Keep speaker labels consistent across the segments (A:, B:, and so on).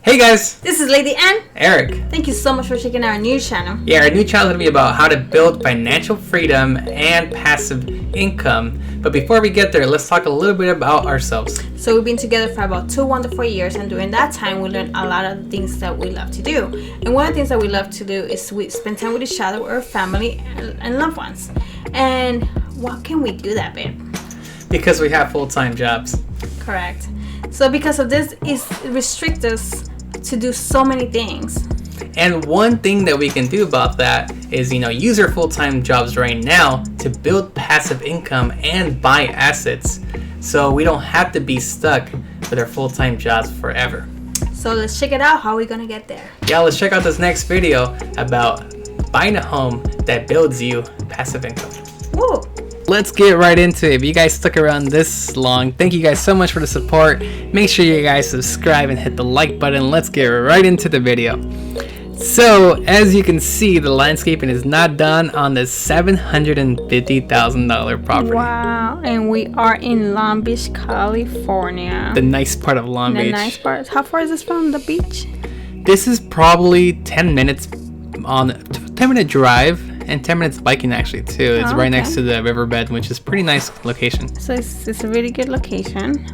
A: Hey guys,
B: This is Lady Ann.
A: Eric.
B: Thank you so much for checking out our new channel.
A: Yeah, our new channel is going to be about how to build financial freedom and passive income. But before we get there, let's talk a little bit about ourselves.
B: So we've been together for about 2 wonderful years, and during that time we learned a lot of the things that we love to do. And one of the things that we love to do is we spend time with each other, with our family and loved ones. And why can we do that, babe?
A: Because we have full-time jobs.
B: Correct. So because of this, it restricts us to do so many things.
A: And one thing that we can do about that is, use our full-time jobs right now to build passive income and buy assets, so we don't have to be stuck with our full-time jobs forever.
B: So let's check it out. How are we gonna get there?
A: Yeah, let's check out this next video about buying a home that builds you passive income.
B: Woo!
A: Let's get right into it. If you guys stuck around this long, thank you guys so much for the support. Make sure you guys subscribe and hit the like button. Let's get right into the video. So, as you can see, the landscaping is not done on this $750,000 property.
B: Wow, and we are in Long Beach, California.
A: The nice part of Long Beach.
B: The nice part. How far is this from the beach?
A: This is probably 10 minutes on 10-minute drive and 10 minutes biking actually too. It's right next to the riverbed, which is pretty nice location.
B: So it's a really good location.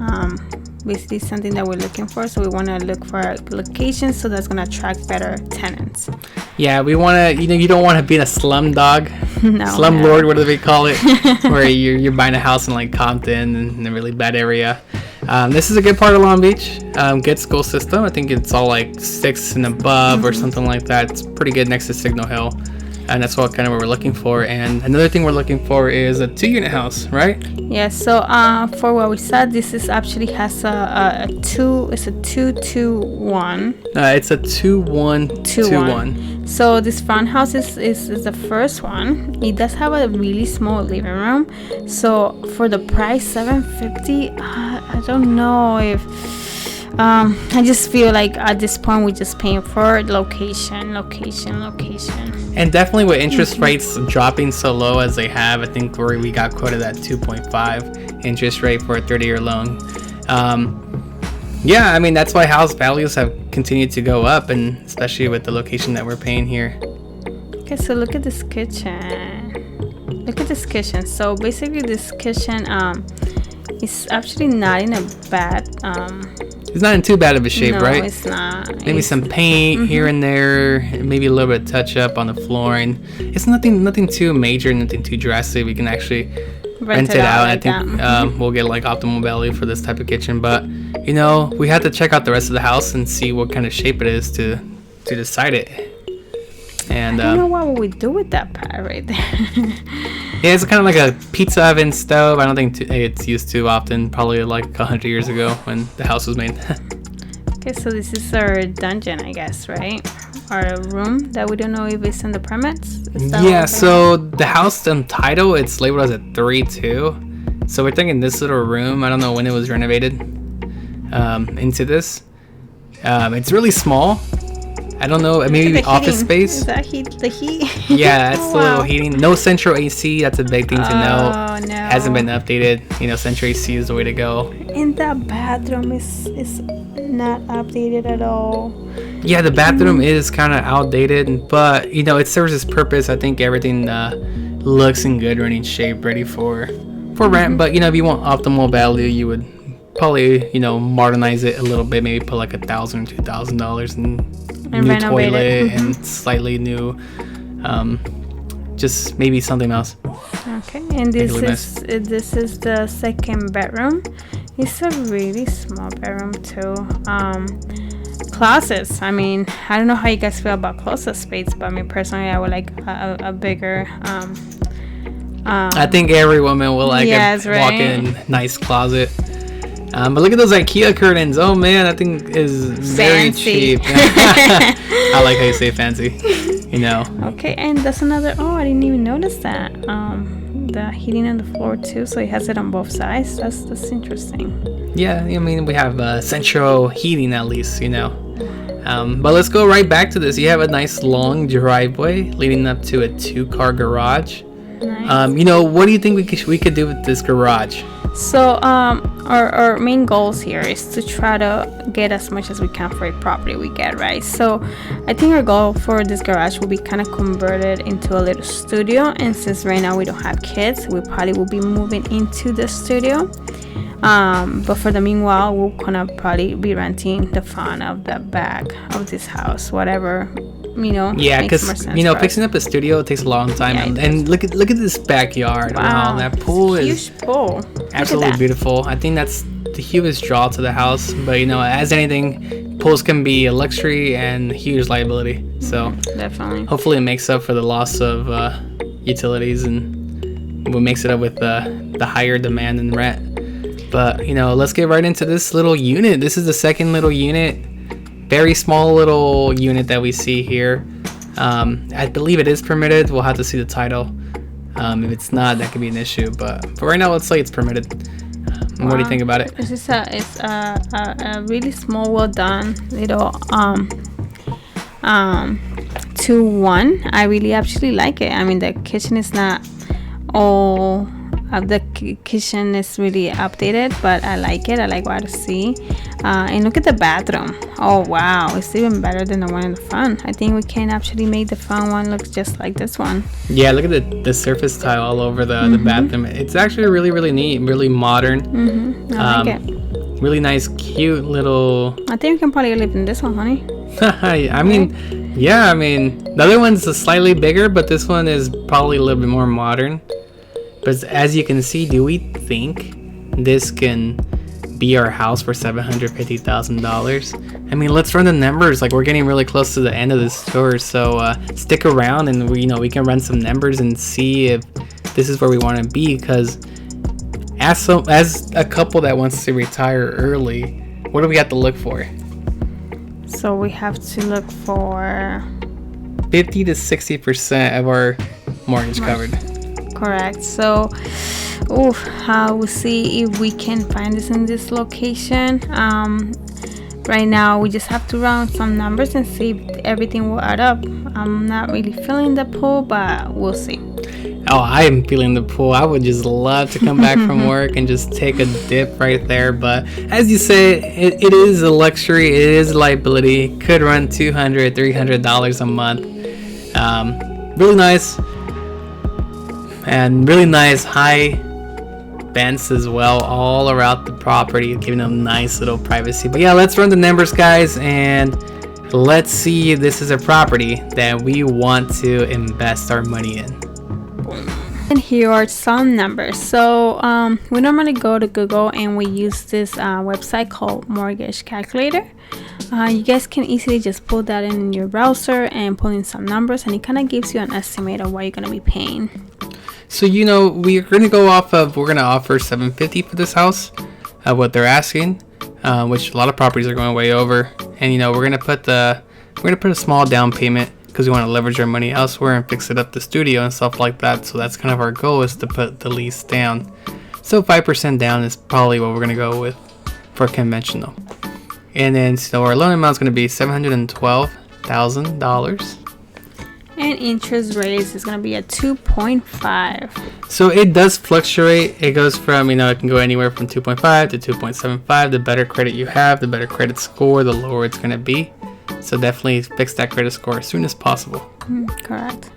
B: Basically something that we're looking for. So we want to look for a location so that's going to attract better tenants.
A: Yeah, we want to, you don't want to be in a slum dog.
B: No,
A: Slumlord, what do they call it? Where you're buying a house in like Compton and in a really bad area. This is a good part of Long Beach. Good school system. I think it's all like 6 and above or something like that. It's pretty good next to Signal Hill. And that's what we're looking for. And another thing we're looking for is a 2-unit house, right?
B: Yeah. So for what we said, this is actually has a 2. It's a 2-2-1.
A: It's a 2-1-2-1.
B: So this front house is the first one. It does have a really small living room. So for the price $750, I don't know if. I just feel like at this point we're just paying for location.
A: And definitely with interest rates dropping so low as they have, I think we got quoted at 2.5 interest rate for a 30-year loan. Yeah, I mean, that's why house values have continued to go up, and especially with the location that we're paying here.
B: Okay, so look at this kitchen. So basically this kitchen is actually not in a bad
A: it's not in too bad of a shape,
B: no,
A: right?
B: No, it's not.
A: Maybe some paint here and there, maybe a little bit of touch up on the flooring. It's nothing too major, nothing too drastic. We can actually rent it out.
B: Like
A: I think we'll get like optimal value for this type of kitchen, but we have to check out the rest of the house and see what kind of shape it is to decide it. And
B: I don't know what we do with that part right there.
A: Yeah, it's kind of like a pizza oven stove. I don't think it's used too often. Probably like 100 years ago when the house was made.
B: Okay, so this is our dungeon, I guess, right? Our room that we don't know if it's in the permits.
A: Yeah, so the house on title, it's labeled as a 3-2. So we're thinking this little room, I don't know when it was renovated into this. It's really small. I don't know, maybe office space.
B: Is that the heat?
A: Yeah, that's the little heating. No central AC, that's a big thing to know.
B: Oh, no.
A: Hasn't been updated. Central AC is the way to go.
B: And the bathroom is not updated at all.
A: Yeah, the bathroom is kind of outdated, but it serves its purpose. I think everything looks in good running shape, ready for rent. But if you want optimal value, you would probably modernize it a little bit, maybe put like $1,000 or $2,000 in new toilet and slightly new just maybe something else.
B: Okay, and this is the second bedroom. It's a really small bedroom too. Closets, I mean, I don't know how you guys feel about closet space, but me personally, I would like a bigger
A: I think every woman will like a walk-in nice closet. But look at those IKEA curtains. Oh man, that thing is very cheap. I like how you say fancy.
B: Okay, and that's another. Oh, I didn't even notice that. The heating on the floor too, so it has it on both sides. That's interesting.
A: Yeah, I mean we have central heating at least, But let's go right back to this. You have a nice long driveway leading up to a 2-car garage.
B: Nice. nice.
A: You know, what do you think we could do with this garage?
B: So our main goals here is to try to get as much as we can for a property we get, right? So I think our goal for this garage will be kind of converted into a little studio, and since right now we don't have kids, we probably will be moving into the studio. But for the meanwhile, we'll gonna probably be renting the front of the back of this house, whatever, you know.
A: Yeah,
B: makes more
A: because
B: sense
A: you know,
B: for us.
A: fixing up a studio takes a long time,
B: Yeah, it
A: and look at this backyard. Wow, that pool is
B: huge pool. Look at
A: absolutely
B: that.
A: beautiful. I think that's the hugest draw to the house. But you know, as anything, pools can be a luxury and huge liability. So
B: Definitely.
A: hopefully it makes up for the loss of utilities and what makes it up with the higher demand and rent. But you know, let's get right into this little unit. This is the second little unit, very small little unit that we see here. I believe it is permitted. We'll have to see the title. If it's not, that could be an issue. But for right now, let's say it's permitted. What do you
B: Wow.
A: think about it?
B: It's a really small, well done little 2-1. I really actually like it. I mean, the kitchen is not all of the kitchen is really updated, but I like it. I like what I see. And look at the bathroom. Oh wow, it's even better than the one in the front. I think we can actually make the front one look just like this one.
A: Yeah, look at the surface tile all over the bathroom. It's actually really, really neat, really modern.
B: I like it.
A: Really nice, cute little.
B: I think we can probably live in this one, honey.
A: I mean, yeah, I mean, the other one's slightly bigger, but this one is probably a little bit more modern. But as you can see, do we think this can be our house for $750,000? I mean, let's run the numbers. Like, we're getting really close to the end of this tour, so stick around and we can run some numbers and see if this is where we want to be. Because as a couple that wants to retire early, what do we have to look for?
B: So we have to look for
A: 50 to 60% of our mortgage covered.
B: correct. So we'll see if we can find this in this location. Right now we just have to run some numbers and see if everything will add up. I'm not really feeling the pool, but we'll see.
A: Oh, I am feeling the pool. I would just love to come back from work and just take a dip right there. But as you say, it is a luxury. It is a liability. Could run $200, $300 a month. Really nice. And really nice high vents as well all around the property, giving them nice little privacy. But yeah, let's run the numbers, guys, and let's see if this is a property that we want to invest our money in.
B: And here are some numbers. So we normally go to Google and we use this website called Mortgage Calculator. You guys can easily just pull that in your browser and pull in some numbers, and it kind of gives you an estimate of what you're going to be paying.
A: So we're going to go off of, we're going to offer $750 for this house, what they're asking, which a lot of properties are going way over. And we're going to put a small down payment because we want to leverage our money elsewhere and fix it up the studio and stuff like that. So that's kind of our goal, is to put the lease down. So 5% down is probably what we're going to go with for conventional. And then so our loan amount is going to be $712,000.
B: And interest rates is going to be at 2.5.
A: So it does fluctuate. It goes from, it can go anywhere from 2.5 to 2.75. The better credit you have, the better credit score, the lower it's going to be. So definitely fix that credit score as soon as possible.
B: Correct.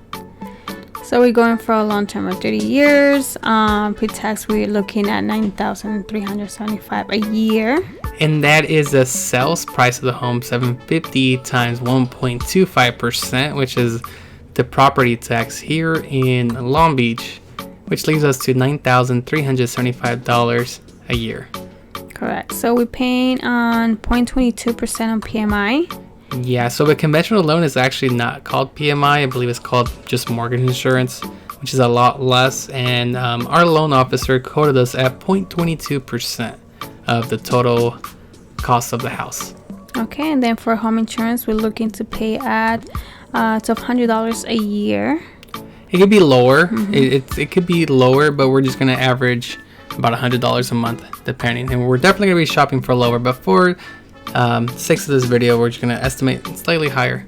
B: So we're going for a long term of 30 years. Pre-tax, we're looking at $9,375 a year.
A: And that is the sales price of the home, $750 times 1.25%, which is the property tax here in Long Beach, which leaves us to $9,375 a year.
B: Correct. So we're paying on 0.22% on PMI.
A: Yeah, so the conventional loan is actually not called PMI. I believe it's called just mortgage insurance, which is a lot less. And our loan officer quoted us at 0.22% of the total cost of the house.
B: Okay, and then for home insurance, we're looking to pay at $1,200 a year.
A: It could be lower. It could be lower, but we're just going to average about $100 a month, depending. And we're definitely going to be shopping for lower, but for sake of this video, we're just going to estimate slightly higher.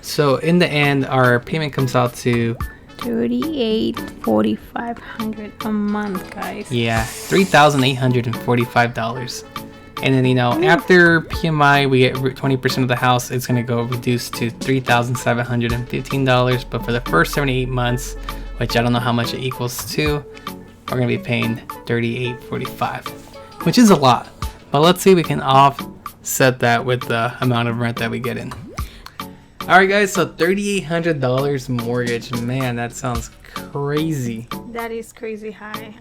A: So in the end, our payment comes out to
B: $38,450 a month, guys.
A: Yeah, $3,845. And then, after PMI, we get 20% of the house. It's going to go reduced to $3,715. But for the first 78 months, which I don't know how much it equals to, we're going to be paying $38.45, which is a lot. But let's see if we can offset that with the amount of rent that we get in. All right, guys, so $3,800 mortgage. Man, that sounds crazy.
B: That is crazy high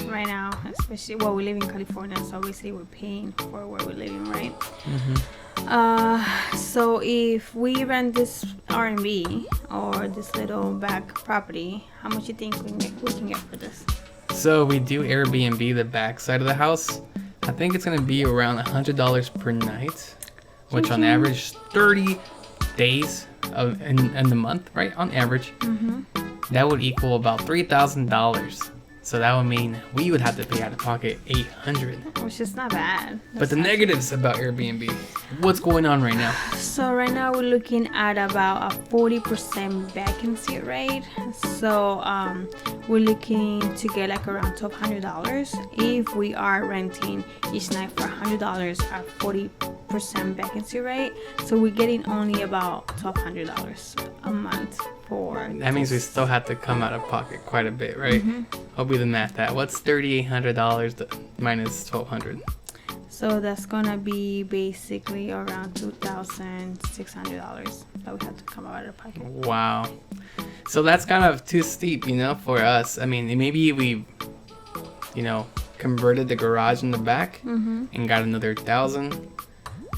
B: right now, especially we live in California, so obviously we're paying for where we're living, right? So if we rent this R&B or this little back property, how much you think we can get for this?
A: So we do Airbnb the back side of the house. I think it's going to be around $100 per night, which on average 30 days in the month, right? On average. That would equal about $3,000. So that would mean we would have to pay out of pocket $800.
B: Which is not bad.
A: But the negatives about Airbnb, what's going on right now?
B: So right now we're looking at about a 40% vacancy rate. So we're looking to get like around $1,200 if we are renting each night for $100 at 40% vacancy rate. So we're getting only about $1,200 a month.
A: That means we still have to come out of pocket quite a bit, right? I'll do the math. What's $3,800 minus $1,200?
B: So that's gonna be basically around $2,600 that we have to come out of pocket.
A: Wow. So that's kind of too steep, for us. I mean, maybe we, converted the garage in the back and got another $1,000.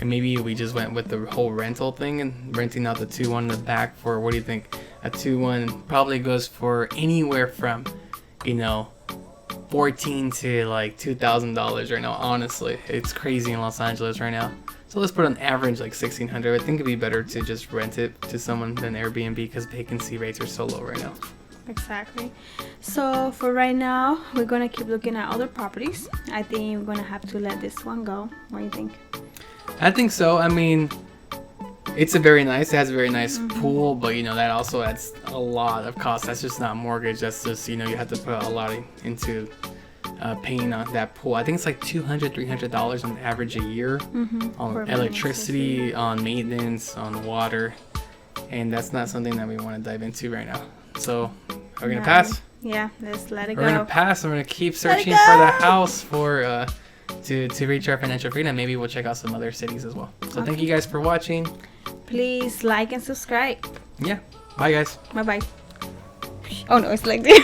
A: And maybe we just went with the whole rental thing and renting out the 2-1 in the back for, what do you think? A 2-1 probably goes for anywhere from, $14 to like $2,000 right now. Honestly, it's crazy in Los Angeles right now. So let's put on average like $1,600. I think it'd be better to just rent it to someone than Airbnb because vacancy rates are so low right now.
B: Exactly. So for right now, we're gonna keep looking at other properties. I think we're gonna have to let this one go. What do you think?
A: I think so. I mean, it has a very nice pool, but that also adds a lot of cost. That's just not mortgage. That's just, you have to put a lot into paying on that pool. I think it's like $200, $300 on average a year on electricity, on maintenance, on water. And that's not something that we want to dive into right now. So we're going to pass.
B: Yeah, let's let it go.
A: We're going to pass. We're going to keep searching for the house for to reach our financial freedom. Maybe we'll check out some other cities as well. So thank you guys for watching.
B: Please like and subscribe.
A: Yeah. Bye, guys.
B: Bye-bye. Oh, no, it's like this.